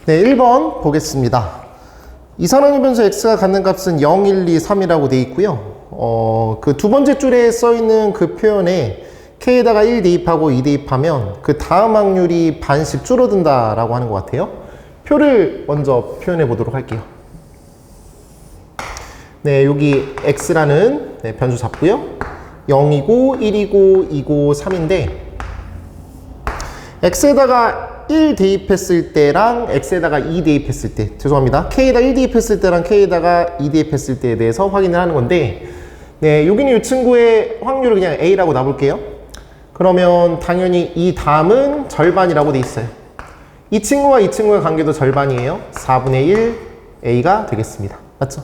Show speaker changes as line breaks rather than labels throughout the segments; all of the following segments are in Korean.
네, 1번 보겠습니다. 이산항의 변수 x가 갖는 값은 0, 1, 2, 3이라고 되어 있고요. 그 두 번째 줄에 써 있는 그 표현에 k에다가 1 대입하고 2 대입하면 그 다음 확률이 반씩 줄어든다라고 하는 것 같아요. 표를 먼저 표현해 보도록 할게요. 네, 여기 x라는 변수 잡고요. 0이고 1이고 2고 3인데 x에다가 1 대입했을 때랑 x에다가 2 대입했을 때, 죄송합니다. k에다 1 대입했을 때랑 k에다가 2 대입했을 때에 대해서 확인을 하는 건데, 네, 여기는 이 친구의 확률을 그냥 a라고 놔볼게요. 그러면 당연히 이 다음은 절반이라고 돼 있어요. 이 친구와 이 친구의 관계도 절반이에요. 4분의 1 a가 되겠습니다. 맞죠?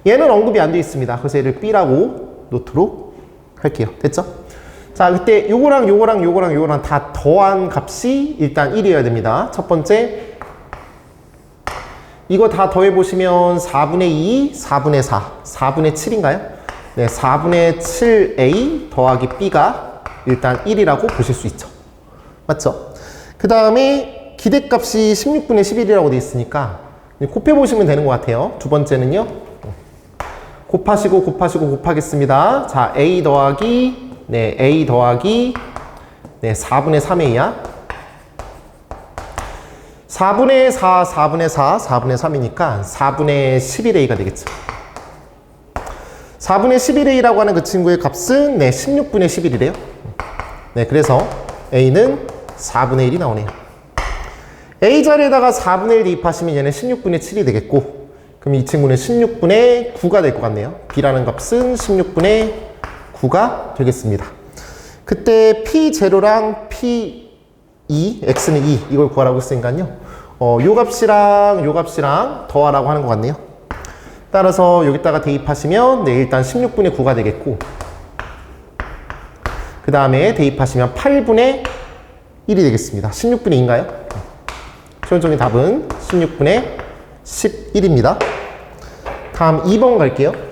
얘는 언급이 안 돼 있습니다. 그래서 얘를 b라고 놓도록 할게요. 됐죠? 자, 그때 요거랑 요거랑 요거랑 요거랑 다 더한 값이 일단 1이어야 됩니다. 첫 번째, 이거 다 더해보시면 4분의 2, 4분의 4, 4분의 7인가요? 네, 4분의 7a 더하기 b가 일단 1이라고 보실 수 있죠. 맞죠? 그 다음에 기대값이 16분의 11이라고 되어 있으니까 곱해보시면 되는 것 같아요. 두 번째는요, 곱하시고 곱하시고 곱하겠습니다. 자, a 더하기 a 더하기 4분의 3a야. 4분의 4, 4분의 4, 4분의 3이니까 4분의 11a가 되겠죠. 4분의 11a라고 하는 그 친구의 값은 16분의 11이래요. 네, 그래서 a는 4분의 1이 나오네요. a 자리에다가 4분의 1 대입하시면 얘는 16분의 7이 되겠고, 그럼 이 친구는 16분의 9가 될 것 같네요. b라는 값은 16분의 9가 되겠습니다. 그때 p0랑 p2, x는 2, 이걸 구하라고 했으니까요. 요 값이랑 더하라고 하는 것 같네요. 따라서 여기다가 대입하시면 일단 16분의 9가 되겠고, 그 다음에 대입하시면 8분의 1이 되겠습니다. 16분의 2인가요? 최종적인 답은 16분의 11입니다. 다음 2번 갈게요.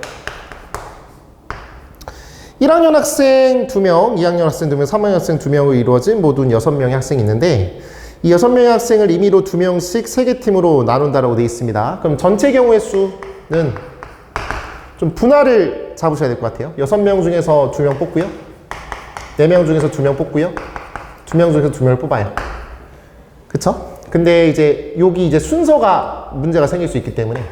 1학년 학생 2명, 2학년 학생 2명, 3학년 학생 2명으로 이루어진 모두 6명의 학생이 있는데, 이 6명의 학생을 임의로 2명씩 3개 팀으로 나눈다라고 되어 있습니다. 그럼 전체 경우의 수는 좀 분할을 잡으셔야 될 것 같아요. 6명 중에서 2명 뽑고요. 4명 중에서 2명 뽑고요. 2명 중에서 2명을 뽑아요. 그쵸? 근데 이제 여기 이제 순서가 문제가 생길 수 있기 때문에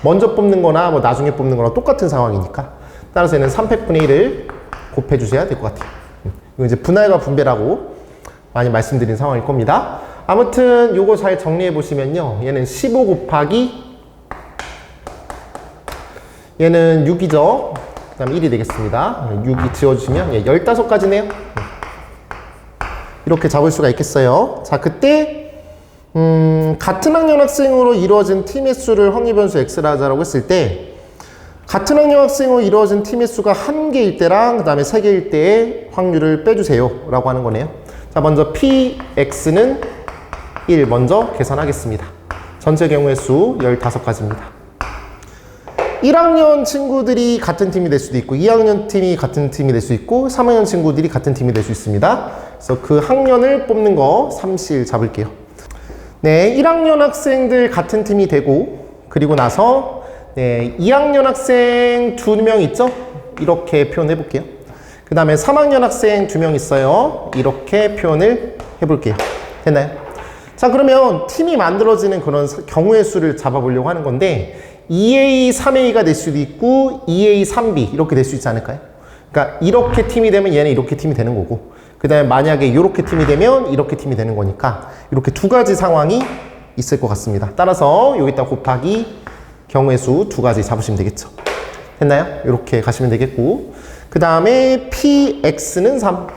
먼저 뽑는 거나 뭐 나중에 뽑는 거나 똑같은 상황이니까, 따라서 얘는 300분의 1을 곱해 주셔야 될 것 같아요. 이거 이제 분할과 분배라고 많이 말씀드린 상황일 겁니다. 아무튼 요거 잘 정리해 보시면요, 얘는 15 곱하기 얘는 6이죠. 그 다음 1이 되겠습니다. 6이 지워주시면 15가지네요. 이렇게 잡을 수가 있겠어요. 자, 그때 같은 학년 학생으로 이루어진 팀의 수를 확률변수 x라 하자라고 했을 때, 같은 학년 학생으로 이루어진 팀의 수가 1개일 때랑 그 다음에 3개일 때의 확률을 빼주세요 라고 하는 거네요. 자, 먼저 px는 1 먼저 계산하겠습니다. 전체 경우의 수 15가지입니다. 1학년 친구들이 같은 팀이 될 수도 있고, 2학년 팀이 같은 팀이 될 수 있고, 3학년 친구들이 같은 팀이 될 수 있습니다. 그래서 그 학년을 뽑는 거 37 잡을게요. 네, 1학년 학생들 같은 팀이 되고, 그리고 나서 2학년 학생 2명 있죠? 이렇게 표현해 볼게요. 그 다음에 3학년 학생 2명 있어요. 이렇게 표현을 해볼게요. 됐나요? 자, 그러면 팀이 만들어지는 그런 경우의 수를 잡아보려고 하는 건데, 2A, 3A가 될 수도 있고 2A, 3B 이렇게 될 수 있지 않을까요? 그러니까 이렇게 팀이 되면 얘는 이렇게 팀이 되는 거고, 그 다음에 만약에 이렇게 팀이 되면 이렇게 팀이 되는 거니까 이렇게 두 가지 상황이 있을 것 같습니다. 따라서 여기다 곱하기 경우의 수 2가지 잡으시면 되겠죠. 됐나요? 이렇게 가시면 되겠고, 그 다음에 px는 3.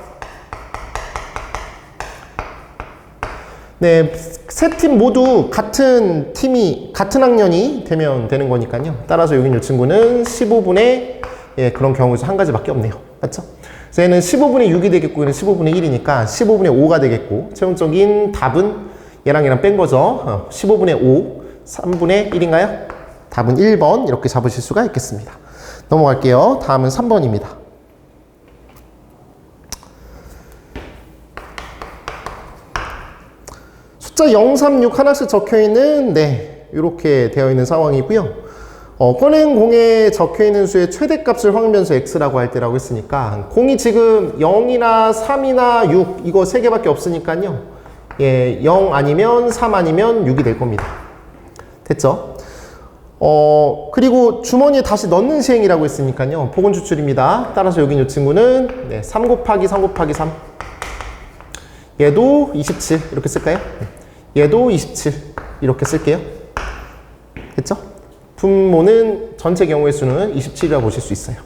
네, 세 팀 모두 같은 학년이 되면 되는 거니까요. 따라서 여기 이 친구는 15분의 그런 경우의 수 한 가지밖에 없네요. 맞죠? 그래서 얘는 15분의 6이 되겠고, 얘는 15분의 1이니까 15분의 5가 되겠고, 최종적인 답은 얘랑 뺀 거죠. 15분의 5, 3분의 1인가요? 답은 1번 이렇게 잡으실 수가 있겠습니다. 넘어갈게요. 다음은 3번입니다. 숫자 036 하나씩 적혀있는 네 이렇게 되어 있는 상황이고요. 꺼낸 공에 적혀있는 수의 최대값을 확률변수 x라고 할 때라고 했으니까 공이 지금 0이나 3이나 6 이거 3개밖에 없으니까요. 예, 0 아니면 3 아니면 6이 될 겁니다. 됐죠? 그리고 주머니에 다시 넣는 시행이라고 했으니까요. 복원 추출입니다. 따라서 여기 이 친구는 네, 3 곱하기 3 곱하기 3 얘도 27 이렇게 쓸까요? 얘도 27 이렇게 쓸게요. 됐죠? 분모는 전체 경우의 수는 27이라고 보실 수 있어요.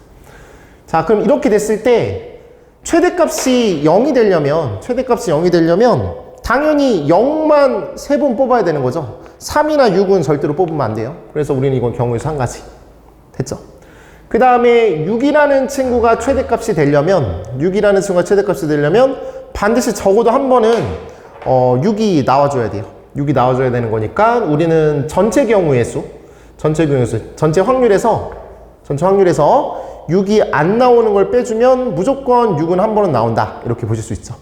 자, 그럼 이렇게 됐을 때 최대값이 0이 되려면 당연히 0만 3번 뽑아야 되는 거죠. 3이나 6은 절대로 뽑으면 안 돼요. 그래서 우리는 이건 경우의 수 한 가지. 됐죠? 그 다음에 6이라는 친구가 최대값이 되려면 반드시 적어도 한 번은 6이 나와줘야 돼요. 6이 나와줘야 되는 거니까 우리는 전체 확률에서 6이 안 나오는 걸 빼주면 무조건 6은 한 번은 나온다. 이렇게 보실 수 있죠.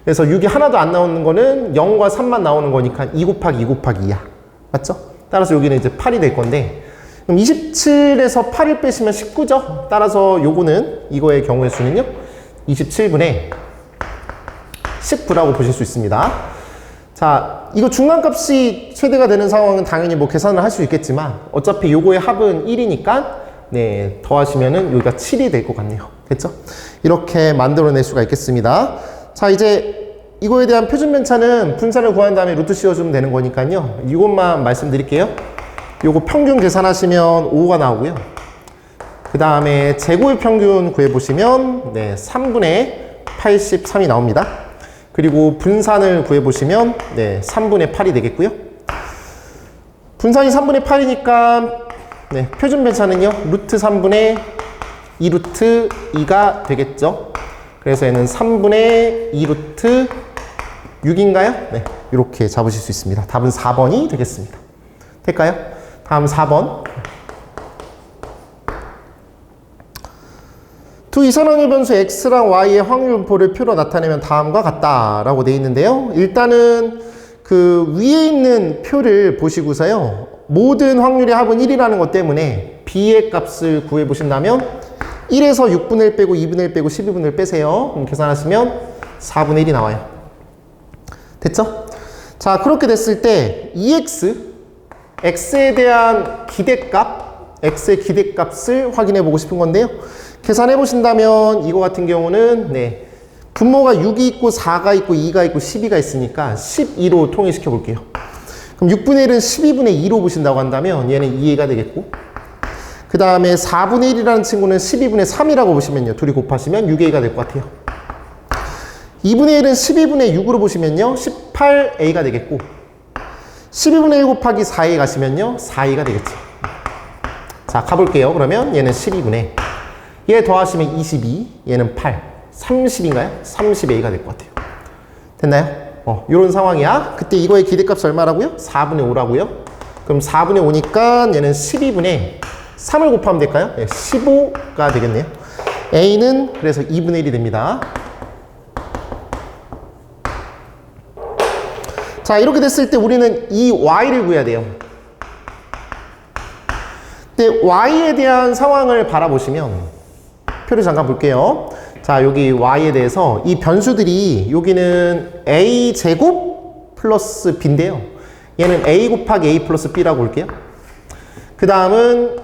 그래서 6이 하나도 안 나오는 거는 0과 3만 나오는 거니까 2 곱하기 2 곱하기 2야. 맞죠? 따라서 여기는 이제 8이 될 건데 그럼 27에서 8을 빼시면 19죠? 따라서 요거는 이거의 경우의 수는요 27분의 19라고 보실 수 있습니다. 자, 이거 중간값이 최대가 되는 상황은 당연히 뭐 계산을 할 수 있겠지만 어차피 요거의 합은 1이니까 네, 더하시면은 여기가 7이 될 것 같네요. 됐죠? 이렇게 만들어낼 수가 있겠습니다. 자, 이제 이거에 대한 표준 편차는 분산을 구한 다음에 루트 씌워주면 되는 거니까요. 이것만 말씀드릴게요. 요거 평균 계산하시면 5가 나오고요. 그 다음에 제곱의 평균 구해보시면 네, 3분의 83이 나옵니다. 그리고 분산을 구해보시면 네, 3분의 8이 되겠고요. 분산이 3분의 8이니까 네, 표준 편차는요. 루트 3분의 2 루트 2가 되겠죠. 그래서 얘는 3분의 2 루트 6인가요? 네, 이렇게 잡으실 수 있습니다. 답은 4번이 되겠습니다. 될까요? 다음 4번. 두 이산항의 변수 x랑 y의 확률 분포를 표로 나타내면 다음과 같다라고 되어 있는데요. 일단은 그 위에 있는 표를 보시고서요. 모든 확률의 합은 1이라는 것 때문에 b의 값을 구해 보신다면 1에서 6분의 1 빼고 2분의 1 빼고 12분의 1 빼세요. 그럼 계산하시면 4분의 1이 나와요. 됐죠? 자, 그렇게 됐을 때 x에 대한 기대값, x의 기대값을 확인해 보고 싶은 건데요. 계산해 보신다면 이거 같은 경우는 네, 분모가 6이 있고 4가 있고 2가 있고 12가 있으니까 12로 통일시켜 볼게요. 그럼 6분의 1은 12분의 2로 보신다고 한다면 얘는 2가 되겠고 그 다음에 4분의 1이라는 친구는 12분의 3이라고 보시면요. 둘이 곱하시면 6a가 될 것 같아요. 2분의 1은 12분의 6으로 보시면요. 18a가 되겠고 12분의 1 곱하기 4a 가시면요. 4a가 되겠죠. 자, 가볼게요. 그러면 얘는 12분의 얘 더하시면 22, 얘는 8, 30인가요? 30a가 될 것 같아요. 됐나요? 요런 상황이야. 그때 이거의 기대값이 얼마라고요? 4분의 5라고요? 그럼 4분의 5니까 얘는 12분의 3을 곱하면 될까요? 네, 15가 되겠네요. a는 그래서 2분의 1이 됩니다. 자, 이렇게 됐을 때 우리는 이 y를 구해야 돼요. 근데 y에 대한 상황을 바라보시면 표를 잠깐 볼게요. 자, 여기 y에 대해서 이 변수들이 여기는 a 제곱 플러스 b인데요. 얘는 a 곱하기 a 플러스 b라고 볼게요. 그 다음은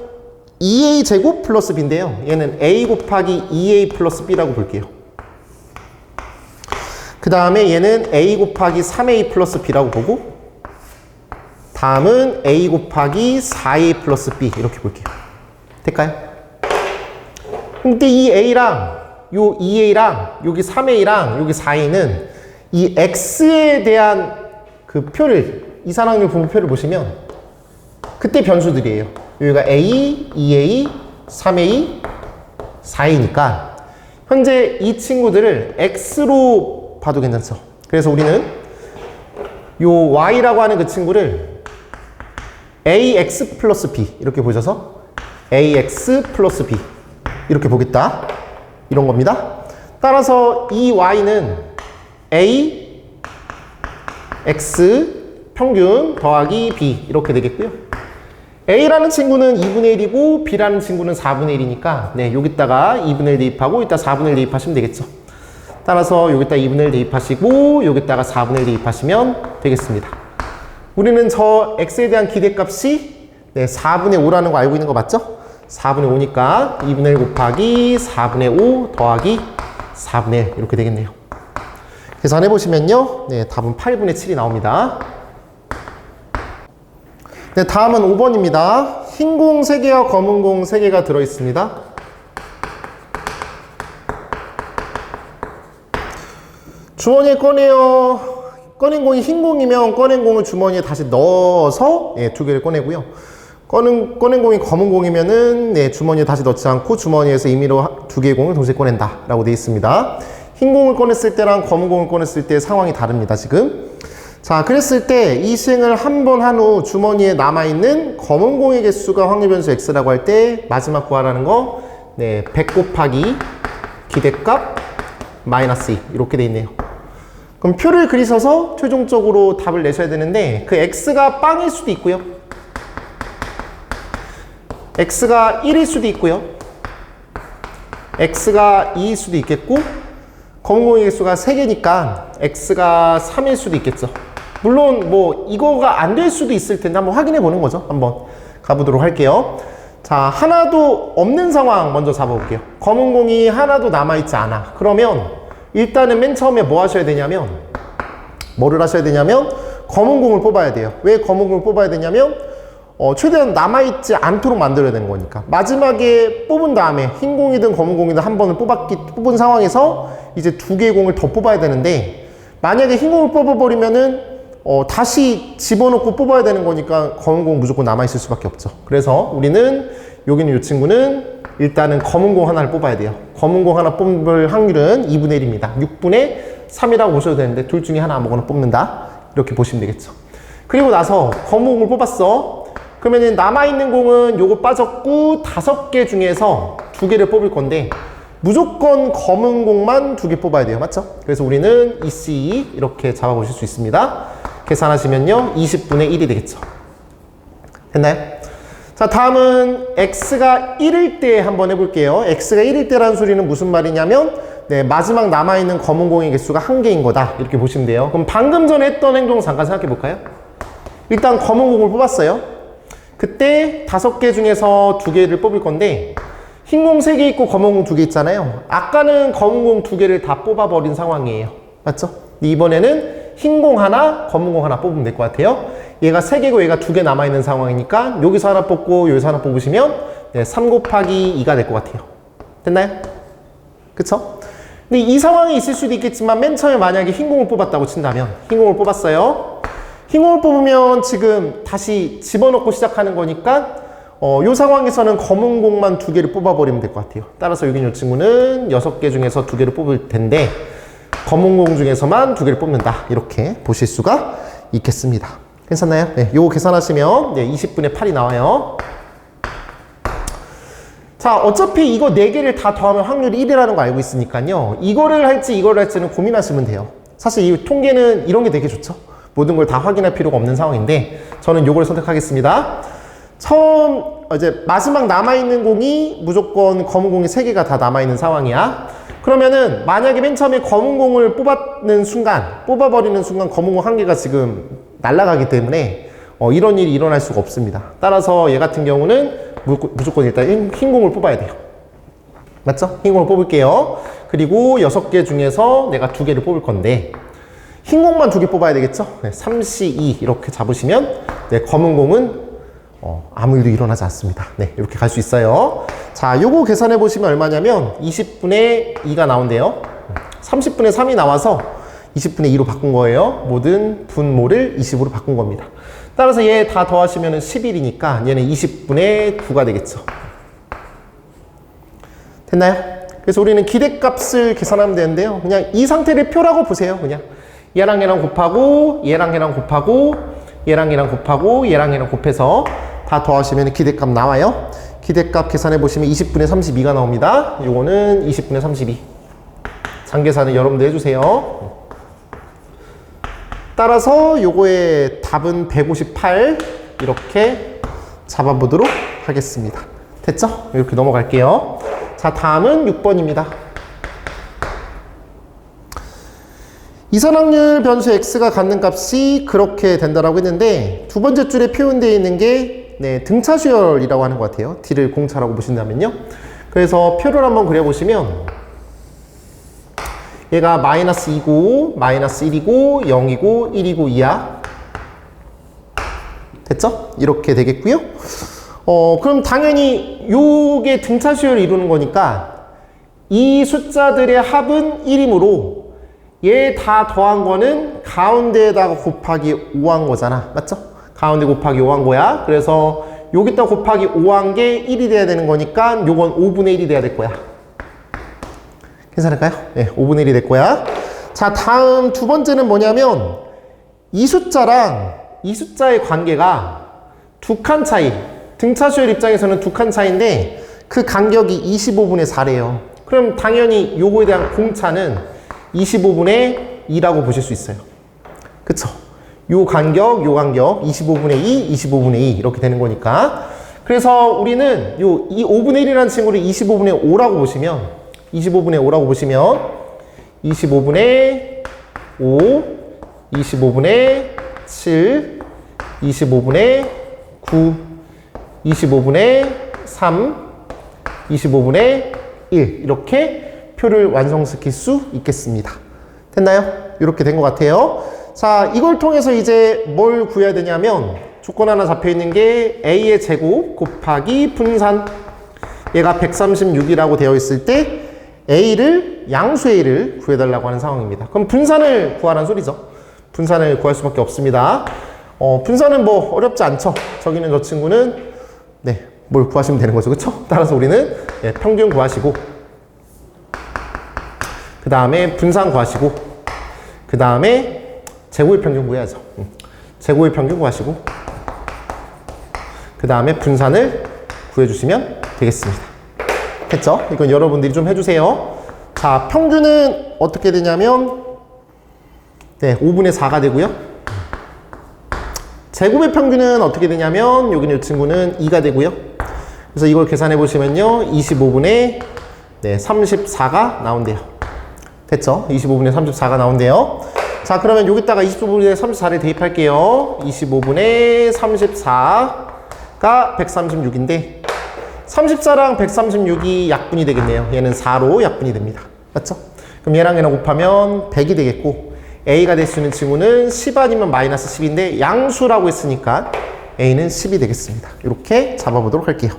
2a 제곱 플러스 b인데요. 얘는 a 곱하기 2a 플러스 b라고 볼게요. 그 다음에 얘는 a 곱하기 3a 플러스 b라고 보고 다음은 a 곱하기 4a 플러스 b 이렇게 볼게요. 될까요? 근데 이 a랑 요 2a랑 여기 3a랑 여기 4a는 이 x에 대한 그 표를 이산확률 분모표를 보시면 그때 변수들이에요. 여기가 a, 2a, 3a, 4a니까 현재 이 친구들을 x로 봐도 괜찮죠. 그래서 우리는 요 y라고 하는 그 친구를 ax 플러스 b 이렇게 보셔서 ax 플러스 b 이렇게 보겠다. 이런 겁니다. 따라서 이 y는 a, x, 평균 더하기 B 이렇게 되겠고요. A라는 친구는 2분의 1이고 B라는 친구는 4분의 1이니까 네, 여기다가 2분의 1 대입하고 이따 4분의 1 대입하시면 되겠죠. 따라서 여기다 2분의 1 대입하시고 여기다가 4분의 1 대입하시면 되겠습니다. 우리는 저 x에 대한 기대값이 네, 4분의 5라는 거 알고 있는 거 맞죠? 4분의 5니까 2분의 1 곱하기 4분의 5 더하기 4분의 1 이렇게 되겠네요. 계산해 보시면요. 네, 답은 8분의 7이 나옵니다. 네, 다음은 5번입니다. 흰 공 3개와 검은 공 3개가 들어있습니다. 주머니에 꺼내요. 꺼낸 공이 흰 공이면 꺼낸 공을 주머니에 다시 넣어서 네, 2개를 꺼내고요. 꺼낸 공이 검은 공이면은 네, 주머니에 다시 넣지 않고 주머니에서 임의로 2개의 공을 동시에 꺼낸다 라고 되어 있습니다. 흰 공을 꺼냈을 때랑 검은 공을 꺼냈을 때 상황이 다릅니다, 지금. 자, 그랬을 때 이 시행을 한 번 한 후 주머니에 남아있는 검은 공의 개수가 확률 변수 x라고 할 때 마지막 구하라는 거 네, 100 곱하기 기대값 마이너스 2 이렇게 돼 있네요. 그럼 표를 그리셔서 최종적으로 답을 내셔야 되는데 그 x가 빵일 수도 있고요. x가 1일 수도 있고요. x가 2일 수도 있겠고 검은 공의 개수가 3개니까 x가 3일 수도 있겠죠. 물론 뭐 이거가 안 될 수도 있을 텐데 한번 확인해 보는 거죠. 한번 가보도록 할게요. 자, 하나도 없는 상황 먼저 잡아볼게요. 검은 공이 하나도 남아있지 않아. 그러면 일단은 맨 처음에 뭐 하셔야 되냐면 뭐를 하셔야 되냐면 검은 공을 뽑아야 돼요. 왜 검은 공을 뽑아야 되냐면 최대한 남아있지 않도록 만들어야 되는 거니까. 마지막에 뽑은 다음에 흰 공이든 검은 공이든 한 번을 뽑은 상황에서 이제 2개의 공을 더 뽑아야 되는데 만약에 흰 공을 뽑아버리면은 다시 집어넣고 뽑아야 되는 거니까 검은 공 무조건 남아있을 수밖에 없죠. 그래서 우리는 여기는 이 친구는 일단은 검은 공 하나를 뽑아야 돼요. 검은 공 하나 뽑을 확률은 2분의 1입니다. 6분의 3이라고 보셔도 되는데 둘 중에 하나 아무거나 뽑는다. 이렇게 보시면 되겠죠. 그리고 나서 검은 공을 뽑았어. 그러면 남아있는 공은 요거 빠졌고 5개 중에서 2개를 뽑을 건데 무조건 검은 공만 2개 뽑아야 돼요. 맞죠? 그래서 우리는 EC 이렇게 잡아보실 수 있습니다. 계산하시면요 20분의 1이 되겠죠. 됐나요? 자, 다음은 x가 1일 때 한번 해볼게요. x가 1일 때라는 소리는 무슨 말이냐면 네, 마지막 남아있는 검은 공의 개수가 1개인 거다 이렇게 보시면 돼요. 그럼 방금 전에 했던 행동 잠깐 생각해 볼까요? 일단 검은 공을 뽑았어요. 그때 5개 중에서 2개를 뽑을 건데 흰 공 3개 있고 검은 공 2개 있잖아요. 아까는 검은 공 2개를 다 뽑아버린 상황이에요. 맞죠? 이번에는 흰 공 하나, 검은 공 하나 뽑으면 될 것 같아요. 얘가 3개고 얘가 2개 남아있는 상황이니까 여기서 하나 뽑고 여기서 하나 뽑으시면 네, 3 곱하기 2가 될 것 같아요. 됐나요? 그쵸? 근데 이 상황이 있을 수도 있겠지만 맨 처음에 만약에 흰 공을 뽑았다고 친다면 흰 공을 뽑았어요. 흰 공을 뽑으면 지금 다시 집어넣고 시작하는 거니까 이 상황에서는 검은 공만 2개를 뽑아버리면 될 것 같아요. 따라서 여기 이 친구는 6개 중에서 2개를 뽑을 텐데 검은 공 중에서만 2개를 뽑는다. 이렇게 보실 수가 있겠습니다. 괜찮나요? 네, 요거 계산하시면 네, 20분의 8이 나와요. 자, 어차피 이거 4개를 다 더하면 확률이 1이라는 거 알고 있으니까요. 이거를 할지 이거를 할지는 고민하시면 돼요. 사실 이 통계는 이런 게 되게 좋죠. 모든 걸 다 확인할 필요가 없는 상황인데 저는 요걸 선택하겠습니다. 처음 이제 마지막 남아있는 공이 무조건 검은 공이 3개가 다 남아있는 상황이야. 그러면은 만약에 맨 처음에 검은 공을 뽑아버리는 순간 검은 공 1개가 지금 날아가기 때문에 이런 일이 일어날 수가 없습니다. 따라서 얘 같은 경우는 무조건 일단 흰 공을 뽑아야 돼요. 맞죠? 흰 공을 뽑을게요. 그리고 6개 중에서 내가 2개를 뽑을 건데 흰 공만 2개 뽑아야 되겠죠? 네, 3C2 이렇게 잡으시면 네, 검은 공은 아무 일도 일어나지 않습니다. 네, 이렇게 갈 수 있어요. 자, 요거 계산해 보시면 얼마냐면 20분의 2가 나온대요. 30분의 3이 나와서 20분의 2로 바꾼 거예요. 모든 분모를 20으로 바꾼 겁니다. 따라서 얘 다 더하시면 11이니까 얘는 20분의 9가 되겠죠. 됐나요? 그래서 우리는 기대값을 계산하면 되는데요. 그냥 이 상태를 표라고 보세요. 그냥 얘랑 얘랑 곱하고 얘랑 얘랑 곱하고 얘랑 얘랑 곱하고 얘랑 얘랑 곱해서 다 더하시면 기대값 나와요. 기대값 계산해 보시면 20분의 32가 나옵니다. 요거는 20분의 32. 장계산은 여러분들 해주세요. 따라서 요거의 답은 158 이렇게 잡아보도록 하겠습니다. 됐죠? 이렇게 넘어갈게요. 자, 다음은 6번입니다. 이산확률 변수 x가 갖는 값이 그렇게 된다라고 했는데 두 번째 줄에 표현되어 있는 게 등차수열이라고 하는 것 같아요. d를 공차라고 보신다면요. 그래서 표를 한번 그려보시면 얘가 마이너스 2고 마이너스 1이고 0이고 1이고 2야. 됐죠? 이렇게 되겠고요. 그럼 당연히 요게 등차수열을 이루는 거니까 이 숫자들의 합은 1이므로 얘 다 더한 거는 가운데에다가 곱하기 5한 거잖아. 맞죠? 가운데 곱하기 5한 거야. 그래서 여기다 곱하기 5한 게 1이 돼야 되는 거니까 요건 5분의 1이 돼야 될 거야. 괜찮을까요? 네, 5분의 1이 될 거야. 자, 다음 두 번째는 뭐냐면 이 숫자랑 이 숫자의 관계가 두 칸 차이. 등차수열 입장에서는 두 칸 차이인데 그 간격이 25분의 4래요. 그럼 당연히 요거에 대한 공차는 25분의 2라고 보실 수 있어요. 그쵸? 요 간격 25분의 2, 25분의 2 이렇게 되는 거니까. 그래서 우리는 이 5분의 1이라는 친구를 25분의 5라고 보시면 25분의 5라고 보시면 25분의 5, 25분의 7, 25분의 9, 25분의 3, 25분의 1 이렇게 표를 완성시킬 수 있겠습니다. 됐나요? 이렇게 된 것 같아요. 자, 이걸 통해서 이제 뭘 구해야 되냐면 조건 하나 잡혀 있는 게 a의 제곱 곱하기 분산. 얘가 136이라고 되어 있을 때 a를 양수 a를 구해달라고 하는 상황입니다. 그럼 분산을 구하라는 소리죠. 분산을 구할 수밖에 없습니다. 분산은 뭐 어렵지 않죠. 저기는 저 친구는 뭘 구하시면 되는 거죠. 그쵸? 따라서 우리는 평균 구하시고 그 다음에 분산 구하시고 그 다음에 제곱의 평균 구해야죠. 제곱의 평균 구하시고 그 다음에 분산을 구해주시면 되겠습니다. 됐죠? 이건 여러분들이 좀 해주세요. 자, 평균은 어떻게 되냐면 5분의 4가 되고요. 제곱의 평균은 어떻게 되냐면 여기는 이 친구는 2가 되고요. 그래서 이걸 계산해 보시면요 25분의 34가 나온대요. 됐죠? 25분의 34가 나온대요. 자, 그러면 여기다가 25분의 34를 대입할게요. 25분의 34가 136인데 34랑 136이 약분이 되겠네요. 얘는 4로 약분이 됩니다. 맞죠? 그럼 얘랑 얘랑 곱하면 100이 되겠고 A가 될 수 있는 친구는 10 아니면 마이너스 10인데 양수라고 했으니까 A는 10이 되겠습니다. 이렇게 잡아보도록 할게요.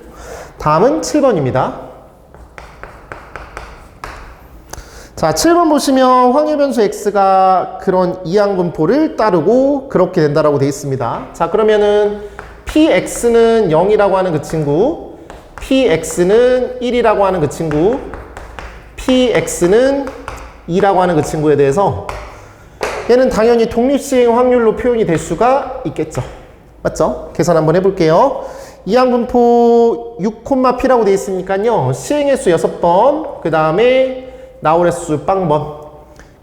다음은 7번입니다. 자, 7번 보시면 확률변수 x가 그런 이항분포를 따르고 그렇게 된다라고 되어 있습니다. 자, 그러면은 px는 0이라고 하는 그 친구, px는 1이라고 하는 그 친구, px는 2라고 하는 그 친구에 대해서 얘는 당연히 독립시행 확률로 표현이 될 수가 있겠죠. 맞죠? 계산 한번 해볼게요. 이항분포 6,p라고 되어 있으니까요. 시행의 수 6번, 그 다음에 나올 횟수 빵번,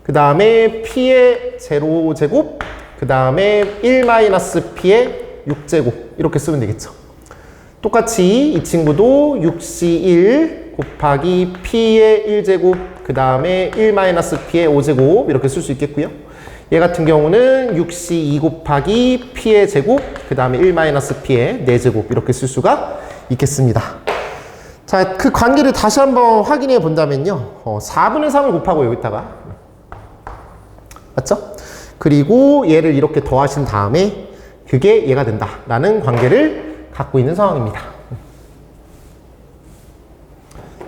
그 다음에 p의 제로제곱, 그 다음에 1-p의 6제곱 이렇게 쓰면 되겠죠. 똑같이 이 친구도 6c 1 곱하기 p의 1제곱, 그 다음에 1-p의 5제곱 이렇게 쓸 수 있겠고요. 얘 같은 경우는 6c 2 곱하기 p의 제곱, 그 다음에 1-p의 4제곱 이렇게 쓸 수가 있겠습니다. 자, 그 관계를 다시 한번 확인해 본다면요. 4분의 3을 곱하고 여기다가. 맞죠? 그리고 얘를 이렇게 더하신 다음에 그게 얘가 된다라는 관계를 갖고 있는 상황입니다.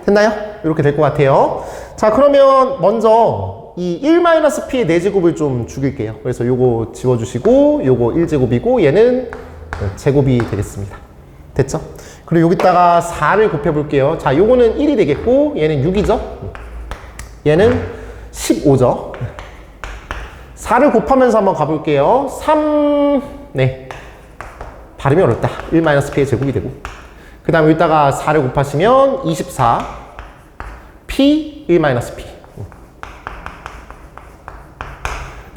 됐나요? 이렇게 될 것 같아요. 자, 그러면 먼저 이 1-p의 4제곱을 좀 죽일게요. 그래서 요거 지워주시고 요거 1제곱이고 얘는 제곱이 되겠습니다. 됐죠? 그리고 여기다가 4를 곱해볼게요. 자, 요거는 1이 되겠고 얘는 6이죠? 얘는 15죠? 4를 곱하면서 한번 가볼게요. 3, 발음이 어렵다. 1-p의 제곱이 되고 그 다음에 여기다가 4를 곱하시면 24 p 1-p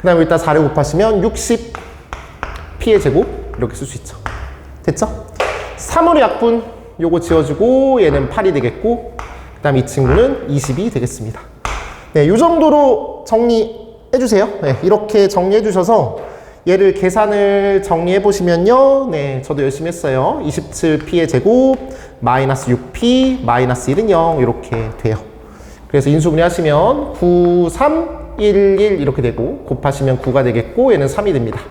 그 다음에 일단 4를 곱하시면 60p의 제곱 이렇게 쓸 수 있죠. 됐죠? 3으로 약분 요거 지워주고 얘는 8이 되겠고 그 다음에 이 친구는 20이 되겠습니다. 네, 요 정도로 정리해 주세요. 네, 이렇게 정리해 주셔서 얘를 계산을 정리해 보시면요. 네, 저도 열심히 했어요. 27p의 제곱 마이너스 6p 마이너스 1은 0 이렇게 돼요. 그래서 인수분해 하시면 9, 3, 1, 1 이렇게 되고 곱하시면 9가 되겠고 얘는 3이 됩니다.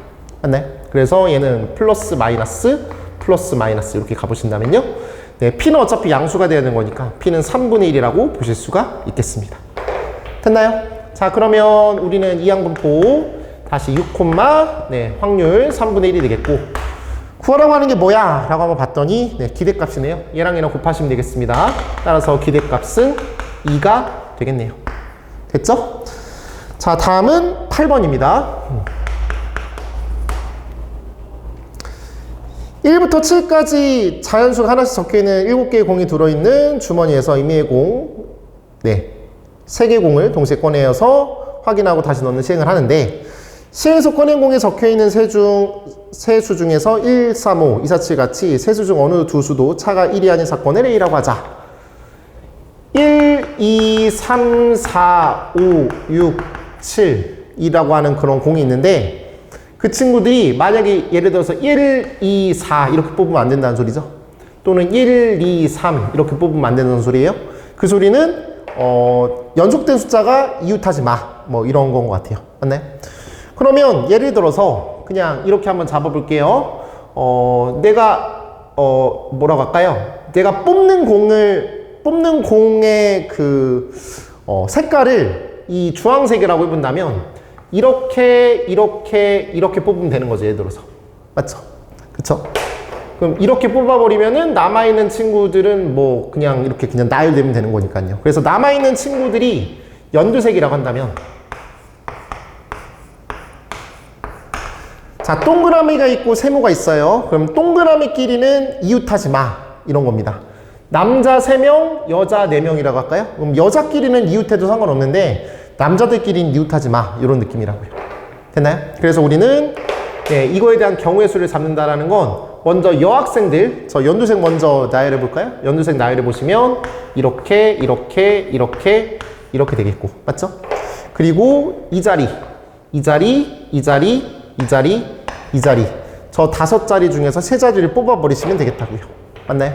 맞나요? 그래서 얘는 플러스 마이너스 이렇게 가보신다면요. 네, p는 어차피 양수가 돼야 되는 거니까 p는 3분의 1이라고 보실 수가 있겠습니다. 됐나요? 자, 그러면 우리는 이항분포 다시 6, 네, 확률 3분의 1이 되겠고 구하라고 하는 게 뭐야? 라고 한번 봤더니 네, 기대값이네요. 얘랑 얘랑 곱하시면 되겠습니다. 따라서 기대값은 2가 되겠네요. 됐죠? 자, 다음은 8번입니다. 1부터 7까지 자연수가 하나씩 적혀있는 7개의 공이 들어있는 주머니에서 임의의 공, 네, 3개의 공을 동시에 꺼내어서 확인하고 다시 넣는 시행을 하는데 시에서 꺼낸 공에 적혀있는 세수 중에서 1, 3, 5, 2, 4, 7 같이 세수 중 어느 두 수도 차가 1이 아닌 사건을 A라고 하자. 1, 2, 3, 4, 5, 6, 7이라고 하는 그런 공이 있는데 그 친구들이 만약에 예를 들어서 1, 2, 4 이렇게 뽑으면 안 된다는 소리죠. 또는 1, 2, 3 이렇게 뽑으면 안 된다는 소리예요. 그 소리는 연속된 숫자가 이웃하지 마. 뭐 이런 건 것 같아요. 맞나요? 그러면 예를 들어서 그냥 이렇게 한번 잡아볼게요. 내가 뭐라고 할까요? 내가 뽑는 공의 그 색깔을 이 주황색이라고 해본다면 이렇게 뽑으면 되는 거죠. 예를 들어서 맞죠? 그쵸? 그럼 이렇게 뽑아버리면은 남아있는 친구들은 뭐 그냥 이렇게 그냥 나열되면 되는 거니까요. 그래서 남아있는 친구들이 연두색이라고 한다면 자, 동그라미가 있고 세모가 있어요. 그럼 동그라미끼리는 이웃하지 마. 이런 겁니다. 남자 3명, 여자 4명이라고 할까요? 그럼 여자끼리는 이웃해도 상관없는데 남자들끼리는 이웃하지 마. 이런 느낌이라고요. 됐나요? 그래서 우리는 네, 이거에 대한 경우의 수를 잡는다라는 건 먼저 여학생들, 저 연두색 먼저 나열해 볼까요? 연두색 나열해 보시면 이렇게 되겠고. 맞죠? 그리고 이 자리 저 5자리 중에서 3자리를 뽑아버리시면 되겠다고요. 맞나요?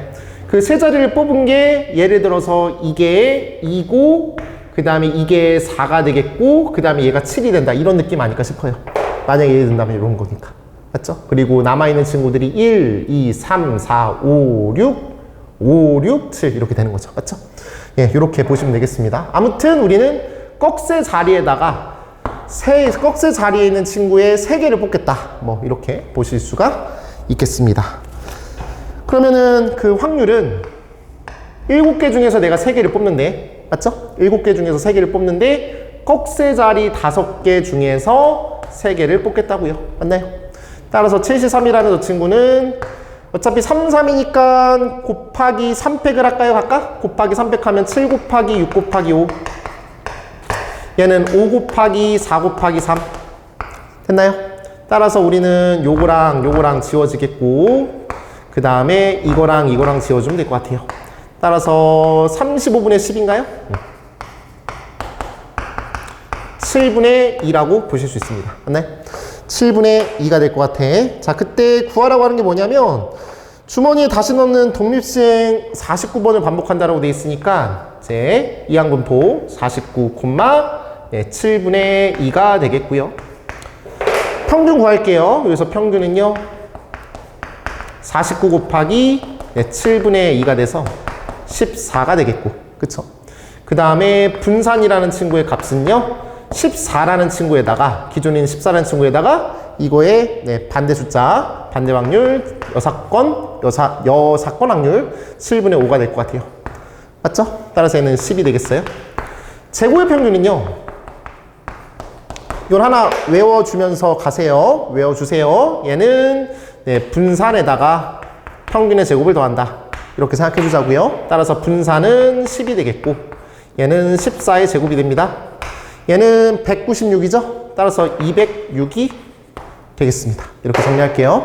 그 3자리를 뽑은 게 예를 들어서 이게 2고 그 다음에 이게 4가 되겠고 그 다음에 얘가 7이 된다 이런 느낌 아닐까 싶어요. 만약에 예를 든다면 이런 거니까. 맞죠? 그리고 남아있는 친구들이 1, 2, 3, 4, 5, 6, 7 이렇게 되는 거죠. 맞죠? 예, 이렇게 보시면 되겠습니다. 아무튼 우리는 꺽쇠 자리에다가 꺽쇠 자리에 있는 친구의 3개를 뽑겠다. 뭐 이렇게 보실 수가 있겠습니다. 그러면은 그 확률은 7개 중에서 내가 3개를 뽑는데 맞죠? 7개 중에서 3개를 뽑는데 꺽쇠 자리 5개 중에서 3개를 뽑겠다고요. 맞나요? 따라서 73이라는 저 친구는 어차피 3, 3이니까 곱하기 3팩을 할까요? 각각? 곱하기 3팩 하면 7 곱하기 6 곱하기 5 얘는 5 곱하기 4 곱하기 3 됐나요? 따라서 우리는 요거랑 지워지겠고 그 다음에 이거랑 지워주면 될 것 같아요. 따라서 35분의 10인가요? 7분의 2라고 보실 수 있습니다. 맞나요? 7분의 2가 될 것 같아. 자, 그때 구하라고 하는 게 뭐냐면 주머니에 다시 넣는 독립시행 49번을 반복한다라고 되어 있으니까 이제 이항분포 49, 7분의 2가 되겠고요. 평균 구할게요. 여기서 평균은요 49 곱하기 7분의 2가 돼서 14가 되겠고 그쵸? 그 다음에 분산이라는 친구의 값은요 14라는 친구에다가 기존인 14라는 친구에다가 이거의 반대 숫자 반대 확률 여사건 확률 7분의 5가 될 것 같아요. 맞죠? 따라서 얘는 10이 되겠어요. 제곱의 평균은요 이걸 하나 외워주면서 가세요. 외워주세요. 얘는 분산에다가 평균의 제곱을 더한다. 이렇게 생각해 주자고요. 따라서 분산은 10이 되겠고 얘는 14의 제곱이 됩니다. 얘는 196이죠? 따라서 206이 되겠습니다. 이렇게 정리할게요.